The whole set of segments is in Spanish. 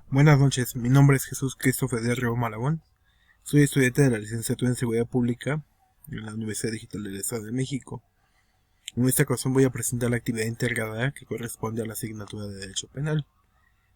Buenas noches, mi nombre es Jesús Christopher de Río Malagón. Soy estudiante de la licenciatura en Seguridad Pública en la Universidad Digital del Estado de México. En esta ocasión voy a presentar la actividad integrada que corresponde a la asignatura de Derecho Penal,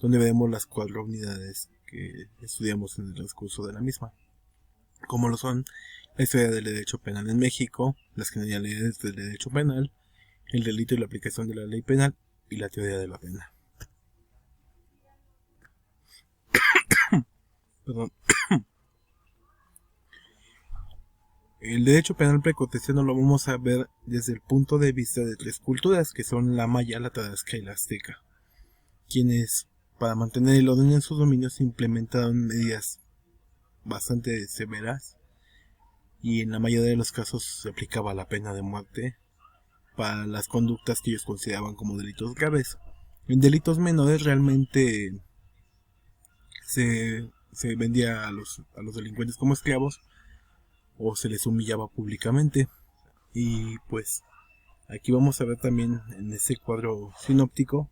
donde veremos las 4 unidades que estudiamos en el transcurso de la misma, como lo son la historia del derecho penal en México, las generalidades del derecho penal, el delito y la aplicación de la ley penal y la teoría de la pena. Perdón. El derecho penal preconcepcional lo vamos a ver desde el punto de vista de 3 culturas, que son la maya, la tarasca y la azteca, quienes, para mantener el orden en sus dominios, implementaron medidas bastante severas, y en la mayoría de los casos se aplicaba la pena de muerte para las conductas que ellos consideraban como delitos graves. En delitos menores realmente se vendía a los delincuentes como esclavos o se les humillaba públicamente. Y pues aquí vamos a ver también en este cuadro sinóptico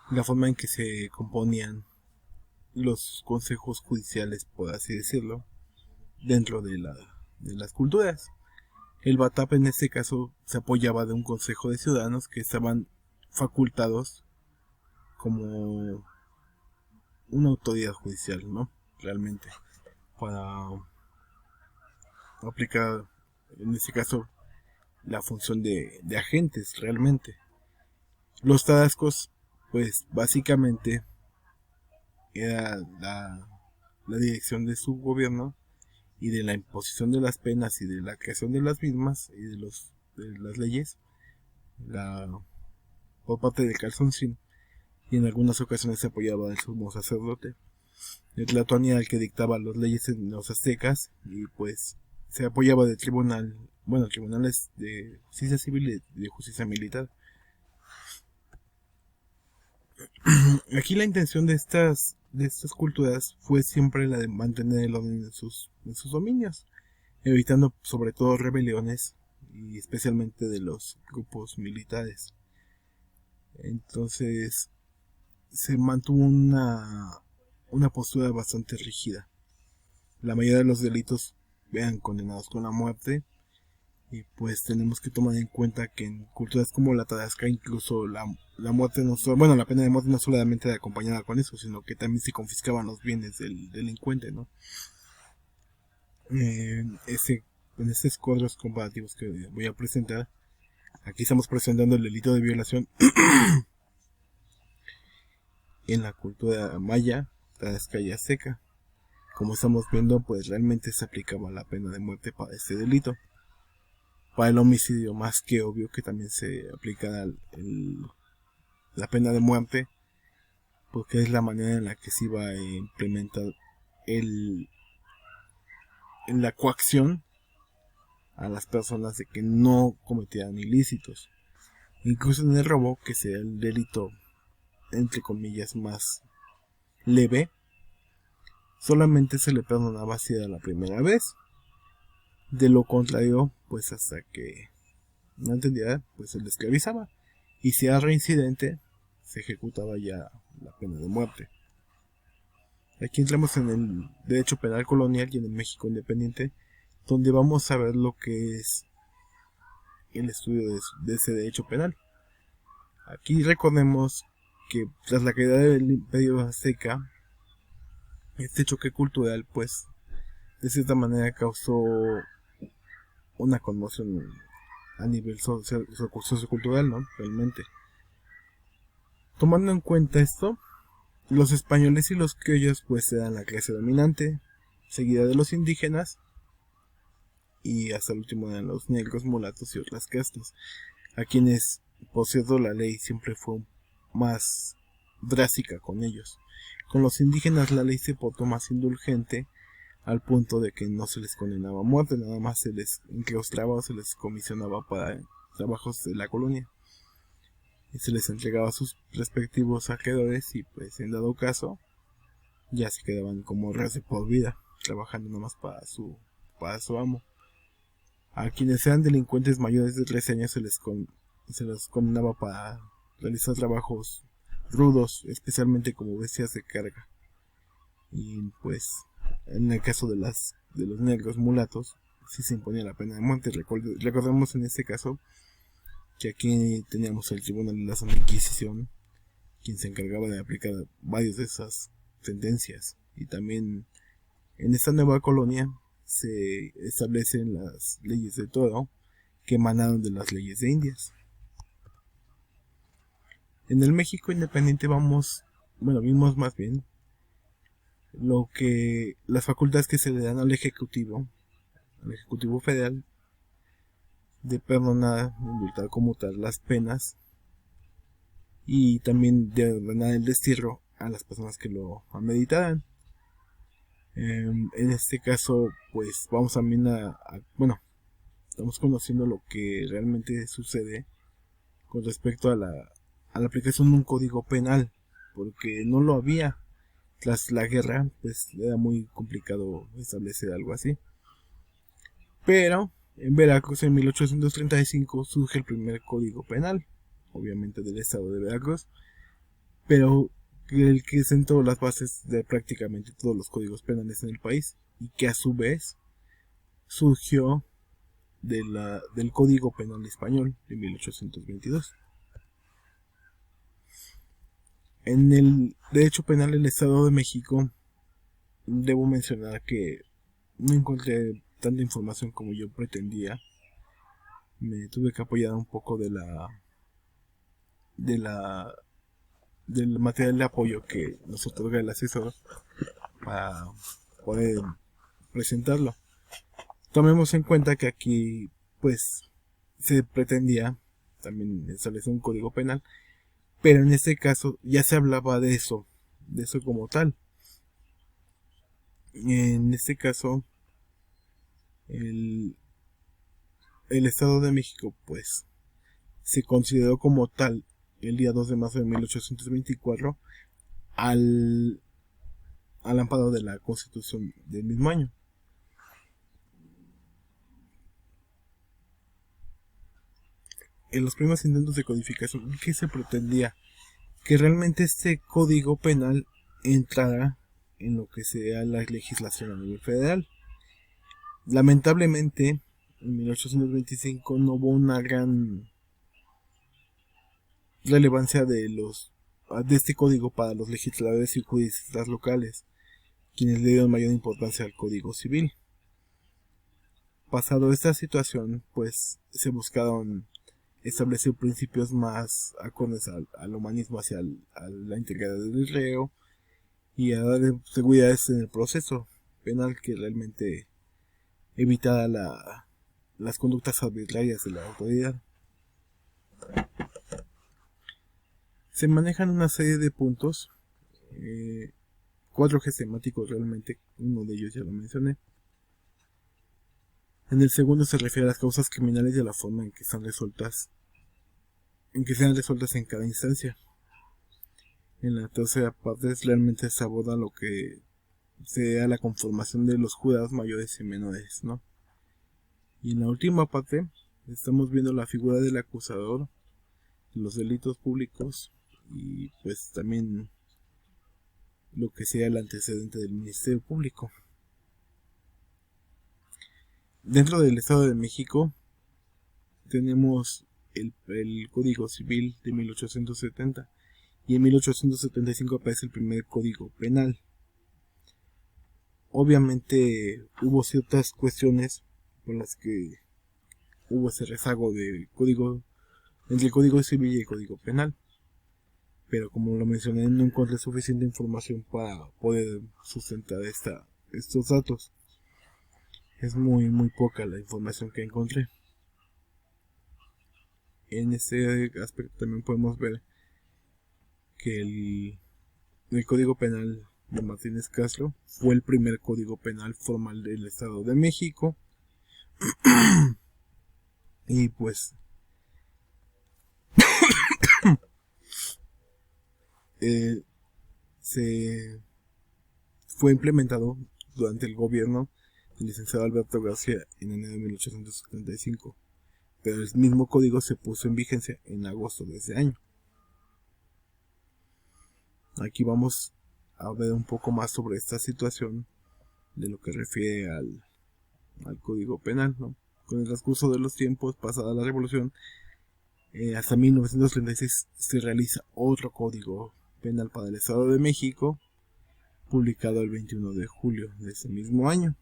la forma en que se componían los consejos judiciales, por así decirlo, dentro de las culturas. El BATAP en este caso se apoyaba de un consejo de ciudadanos que estaban facultados como una autoridad judicial, ¿no? Realmente, para aplicar, en este caso, la función de agentes realmente. Los tarascos, pues básicamente era la dirección de su gobierno y de la imposición de las penas y de la creación de las mismas y de las leyes la, por parte del Calzoncín, y en algunas ocasiones se apoyaba del sumo sacerdote. El Tlatoani era el que dictaba las leyes en los aztecas y pues se apoyaba del tribunal, bueno, tribunales de justicia civil y de justicia militar. Aquí la intención de estas culturas fue siempre la de mantener el orden en sus dominios, evitando sobre todo rebeliones y especialmente de los grupos militares. Entonces se mantuvo una postura bastante rígida. La mayoría de los delitos eran condenados con la muerte, y pues tenemos que tomar en cuenta que en culturas como la Tarasca incluso la muerte no solo, bueno, la pena de muerte no solamente era acompañada con eso, sino que también se confiscaban los bienes del delincuente, ¿no? Eh, ese, en estos cuadros comparativos que voy a presentar, aquí estamos presentando el delito de violación en la cultura maya, Tarasca y azteca. Como estamos viendo, pues realmente se aplicaba la pena de muerte para este delito. Para el homicidio, más que obvio que también se aplica la pena de muerte, porque es la manera en la que se iba a implementar el, en la coacción a las personas de que no cometieran ilícitos. Incluso en el robo, que sea el delito entre comillas más leve, solamente se le perdonaba si era la primera vez. De lo contrario, pues hasta que no entendía, pues se le esclavizaba. Y si era reincidente, se ejecutaba ya la pena de muerte. Aquí entramos en el derecho penal colonial y en el México independiente, donde vamos a ver lo que es el estudio de ese derecho penal. Aquí recordemos que tras la caída del imperio azteca, este choque cultural, pues, de cierta manera causó una conmoción a nivel sociocultural, ¿no? Realmente. Tomando en cuenta esto, los españoles y los criollos pues eran la clase dominante, seguida de los indígenas, y hasta el último eran los negros, mulatos y otras castas, a quienes, por cierto, la ley siempre fue más drástica con ellos. Con los indígenas la ley se portó más indulgente, al punto de que no se les condenaba a muerte, nada más se les enclaustraba o se les comisionaba para trabajos de la colonia. Y se les entregaba a sus respectivos acreedores y pues en dado caso ya se quedaban como reos de por vida, trabajando nomás para su amo. A quienes eran delincuentes mayores de 13 años se les condenaba para realizar trabajos rudos, especialmente como bestias de carga. Y pues en el caso de los negros mulatos, sí se imponía la pena de muerte. Recordemos en este caso que aquí teníamos el Tribunal de la Santa Inquisición, quien se encargaba de aplicar varias de esas sentencias. Y también en esta nueva colonia se establecen las leyes de toro que emanaron de las leyes de Indias. En el México independiente vimos más bien las facultades que se le dan al Ejecutivo Federal, de perdonar, indultar, conmutar las penas y también de ordenar el destierro a las personas que lo ameritaran. En este caso, pues vamos también estamos conociendo lo que realmente sucede con respecto a la aplicación de un código penal, porque no lo había. Tras la guerra, pues era muy complicado establecer algo así. Pero en Veracruz en 1835 surge el primer código penal, obviamente del estado de Veracruz, pero el que sentó las bases de prácticamente todos los códigos penales en el país, y que a su vez surgió del Código Penal Español de 1822. En el derecho penal del Estado de México, debo mencionar que no encontré tanta información como yo pretendía. Me tuve que apoyar un poco del material de apoyo que nos otorga el asesor para poder presentarlo. Tomemos en cuenta que aquí pues se pretendía también establecer un código penal, pero en este caso ya se hablaba de eso como tal. En este caso el Estado de México pues se consideró como tal el día 2 de marzo de 1824 al amparo de la Constitución del mismo año. En los primeros intentos de codificación, ¿qué se pretendía? Que realmente este código penal entrara en lo que sea la legislación a nivel federal. Lamentablemente, en 1825 no hubo una gran relevancia de este código para los legisladores y juristas locales, quienes le dieron mayor importancia al Código Civil. Pasado esta situación, pues se buscaron establecer principios más acordes al humanismo, a la integridad del reo y a dar seguridades en el proceso penal que realmente evitara las conductas arbitrarias de la autoridad. Se manejan una serie de puntos, 4 ejes temáticos realmente, uno de ellos ya lo mencioné. En el segundo se refiere a las causas criminales y a la forma en que sean resueltas en cada instancia. En la tercera parte realmente se aborda lo que sea la conformación de los jurados mayores y menores, ¿no? Y en la última parte estamos viendo la figura del acusador, los delitos públicos y pues también lo que sea el antecedente del Ministerio Público. Dentro del Estado de México tenemos el Código Civil de 1870 y en 1875 aparece el primer Código Penal. Obviamente hubo ciertas cuestiones por las que hubo ese rezago entre el Código Civil y el Código Penal, pero como lo mencioné no encontré suficiente información para poder sustentar estos datos. Es muy poca la información que encontré. En este aspecto también podemos ver que el Código Penal de Martínez Castro fue el primer código penal formal del Estado de México. Y pues se fue implementado durante el gobierno del licenciado Alberto García en enero de 1875, pero el mismo código se puso en vigencia en agosto de ese año. Aquí vamos a ver un poco más sobre esta situación de lo que refiere al Código Penal, ¿no? Con el transcurso de los tiempos, pasada la Revolución, hasta 1936 se realiza otro Código Penal para el Estado de México, publicado el 21 de julio de ese mismo año.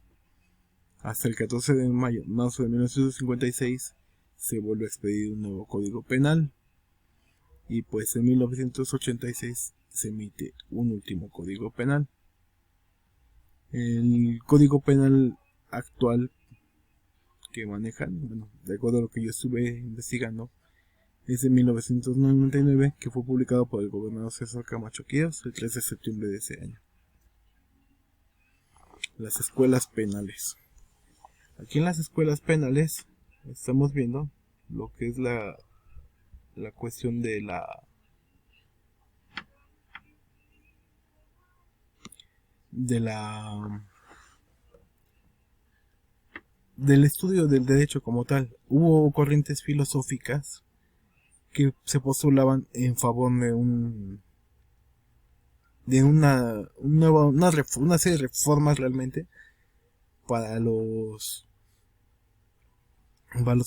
Hasta el 14 de marzo de 1956 se vuelve a expedir un nuevo Código Penal, y pues en 1986 se emite un último Código Penal. El Código Penal actual que manejan, bueno, de acuerdo a lo que yo estuve investigando, es de 1999, que fue publicado por el gobernador César Camacho Quirós el 3 de septiembre de ese año. Las escuelas penales. Aquí en las escuelas penales estamos viendo lo que es la cuestión de del estudio del derecho como tal. Hubo corrientes filosóficas que se postulaban en favor de una serie de reformas realmente para los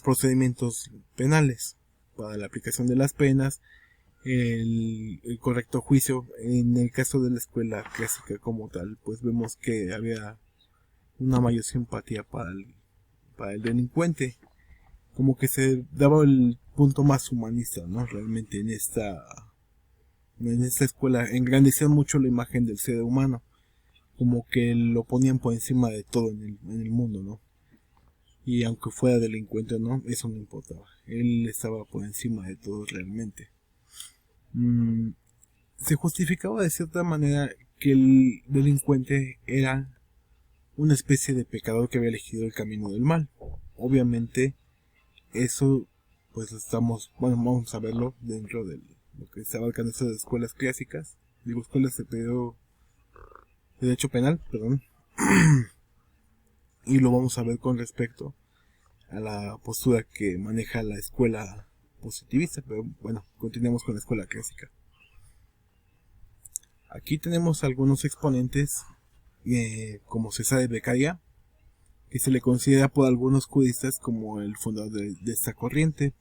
procedimientos penales, para la aplicación de las penas, el correcto juicio. En el caso de la escuela clásica como tal, pues vemos que había una mayor simpatía para el delincuente, como que se daba el punto más humanista, ¿no? Realmente en esta escuela engrandecían mucho la imagen del ser humano, como que lo ponían por encima de todo en el mundo, ¿no? Y aunque fuera delincuente o no, eso no importaba, él estaba por encima de todo realmente. Se justificaba de cierta manera que el delincuente era una especie de pecador que había elegido el camino del mal. Obviamente eso pues vamos a verlo dentro de lo que se abarcan esas escuelas clásicas, digo escuelas de derecho penal, perdón. Y lo vamos a ver con respecto a la postura que maneja la escuela positivista, pero bueno, continuemos con la escuela clásica. Aquí tenemos algunos exponentes, como César de Beccaria, que se le considera por algunos juristas como el fundador de esta corriente.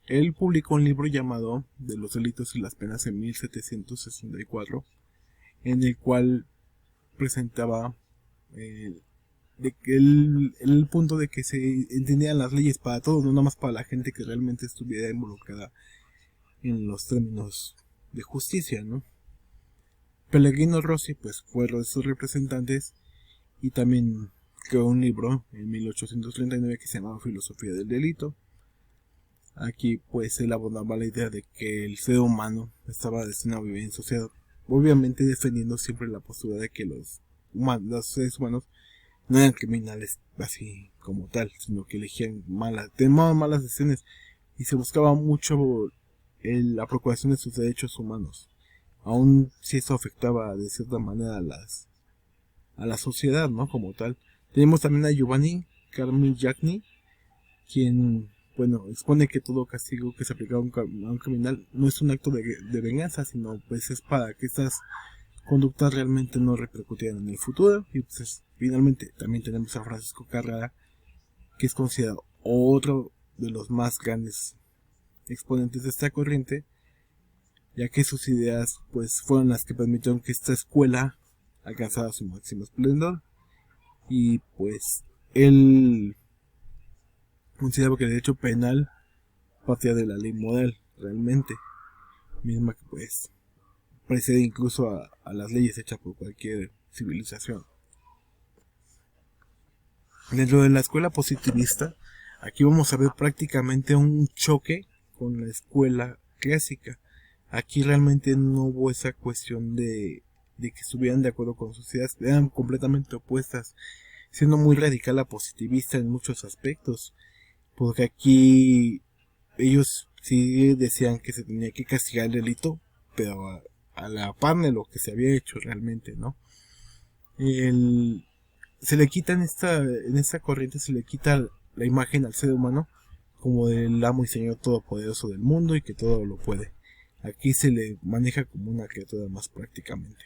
Él publicó un libro llamado De los delitos y las penas en 1764, en el cual presentaba el punto de que se entendían las leyes para todos, no nada más para la gente que realmente estuviera involucrada en los términos de justicia, ¿no? Pellegrino Rossi pues fue uno de sus representantes, y también creó un libro en 1839 que se llamaba Filosofía del Delito. Aquí pues él abordaba la idea de que el ser humano estaba destinado a vivir en sociedad, obviamente defendiendo siempre la postura de que los seres humanos no eran criminales así como tal, sino que elegían tomaban malas decisiones, y se buscaba mucho la procuración de sus derechos humanos, aun si eso afectaba de cierta manera a la sociedad, ¿no? Como tal. Tenemos también a Giovanni Carmigliani, quien, bueno, expone que todo castigo que se aplica a un criminal no es un acto de venganza, sino pues es para que estas conductas realmente no repercutieran en el futuro. Y pues finalmente también tenemos a Francisco Carrara, que es considerado otro de los más grandes exponentes de esta corriente, ya que sus ideas pues fueron las que permitieron que esta escuela alcanzara su máximo esplendor. Y pues él consideraba que el derecho penal partía de la ley moral realmente, misma que pues precede incluso a las leyes hechas por cualquier civilización. Dentro de la escuela positivista, aquí vamos a ver prácticamente un choque con la escuela clásica. Aquí realmente no hubo esa cuestión de que estuvieran de acuerdo con sus ideas, eran completamente opuestas, siendo muy radical la positivista en muchos aspectos, porque aquí ellos sí decían que se tenía que castigar el delito, pero a la par de lo que se había hecho realmente, ¿no? Se le quita en esta corriente, se le quita la imagen al ser humano como del amo y señor todopoderoso del mundo y que todo lo puede. Aquí se le maneja como una criatura más prácticamente.